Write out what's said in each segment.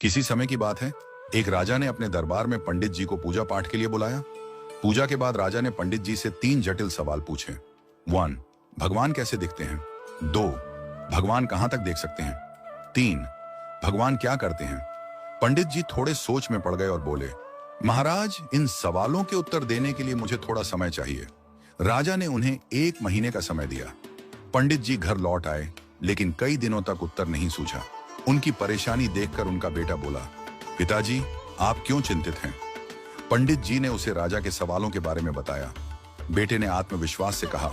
किसी समय की बात है, एक राजा ने अपने दरबार में पंडित जी को पूजा पाठ के लिए बुलाया। पूजा के बाद राजा ने पंडित जी से 3 जटिल सवाल पूछे। 1. भगवान कैसे दिखते हैं? 2. भगवान कहां तक देख सकते हैं? 3. भगवान क्या करते हैं? पंडित जी थोड़े सोच में पड़ गए और बोले, महाराज, इन सवालों के उत्तर देने के लिए मुझे थोड़ा समय चाहिए। राजा ने उन्हें 1 महीने का समय दिया। पंडित जी घर लौट आए, लेकिन कई दिनों तक उत्तर नहीं सूझा। उनकी परेशानी देखकर उनका बेटा बोला, पिताजी, आप क्यों चिंतित हैं? पंडित जी ने उसे राजा के सवालों के बारे में बताया। बेटे ने आत्मविश्वास से कहा,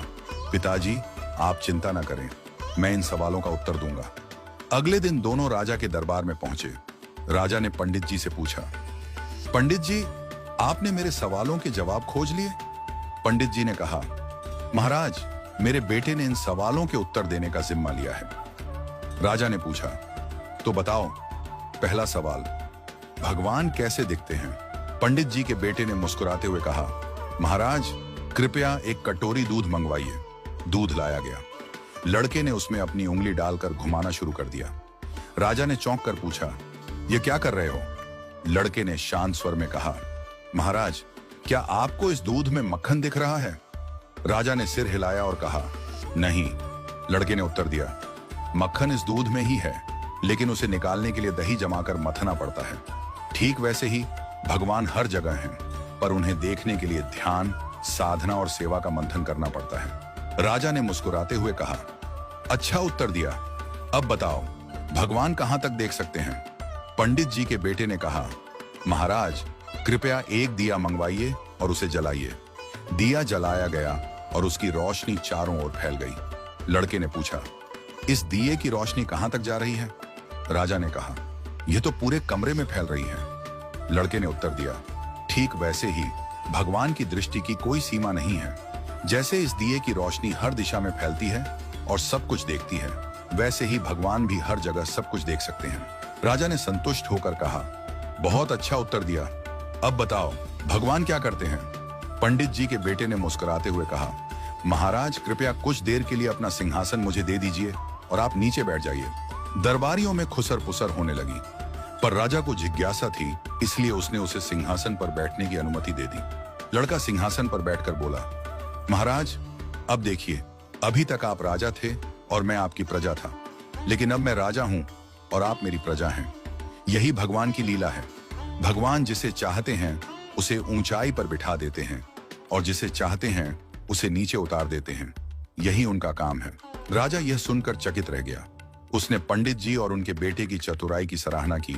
पिताजी, आप चिंता न करें, मैं इन सवालों का उत्तर दूंगा। अगले दिन दोनों राजा के दरबार में पहुंचे। राजा ने पंडित जी से पूछा, पंडित जी, आपने मेरे सवालों के जवाब खोज लिए? पंडित जी ने कहा, महाराज, मेरे बेटे ने इन सवालों के उत्तर देने का जिम्मा लिया है। राजा ने पूछा, तो बताओ, पहला सवाल, भगवान कैसे दिखते हैं? पंडित जी के बेटे ने मुस्कुराते हुए कहा, महाराज, कृपया एक कटोरी दूध मंगवाइए। दूध लाया गया। लड़के ने उसमें अपनी उंगली डालकर घुमाना शुरू कर दिया। राजा ने चौंक कर पूछा, यह क्या कर रहे हो? लड़के ने शांत स्वर में कहा, महाराज, क्या आपको इस दूध में मक्खन दिख रहा है? राजा ने सिर हिलाया और कहा, नहीं। लड़के ने उत्तर दिया, मक्खन इस दूध में ही है, लेकिन उसे निकालने के लिए दही जमाकर मथना पड़ता है। ठीक वैसे ही भगवान हर जगह हैं, पर उन्हें देखने के लिए ध्यान, साधना और सेवा का मंथन करना पड़ता है। राजा ने मुस्कुराते हुए कहा, अच्छा उत्तर दिया। अब बताओ, भगवान कहां तक देख सकते हैं? पंडित जी के बेटे ने कहा, महाराज, कृपया एक दिया मंगवाइए और उसे जलाइए। दिया जलाया गया और उसकी रोशनी चारों ओर फैल गई। लड़के ने पूछा, इस दिए की रोशनी कहां तक जा रही है? राजा ने कहा, यह तो पूरे कमरे में फैल रही है। लड़के ने उत्तर दिया, ठीक वैसे ही भगवान की दृष्टि की कोई सीमा नहीं है। जैसे इस दिए की रोशनी हर दिशा में फैलती है और सब कुछ देखती है, वैसे ही भगवान भी हर जगह सब कुछ देख सकते हैं। राजा ने संतुष्ट होकर कहा, बहुत अच्छा उत्तर दिया। अब बताओ, भगवान क्या करते हैं? पंडित जी के बेटे ने मुस्कुराते हुए कहा, महाराज, कृपया कुछ देर के लिए अपना सिंहासन मुझे दे दीजिए और आप नीचे बैठ जाइए। दरबारियों में खुसर पुसर होने लगी, पर राजा को जिज्ञासा थी, इसलिए उसने उसे सिंहासन पर बैठने की अनुमति दे दी। लड़का सिंहासन पर बैठकर बोला, महाराज, अब देखिए, अभी तक आप राजा थे और मैं आपकी प्रजा था, लेकिन अब मैं राजा हूं और आप मेरी प्रजा हैं। यही भगवान की लीला है। भगवान जिसे चाहते हैं उसे ऊंचाई पर बिठा देते हैं और जिसे चाहते हैं उसे नीचे उतार देते हैं। यही उनका काम है। राजा यह सुनकर चकित रह गया। उसने पंडित जी और उनके बेटे की चतुराई की सराहना की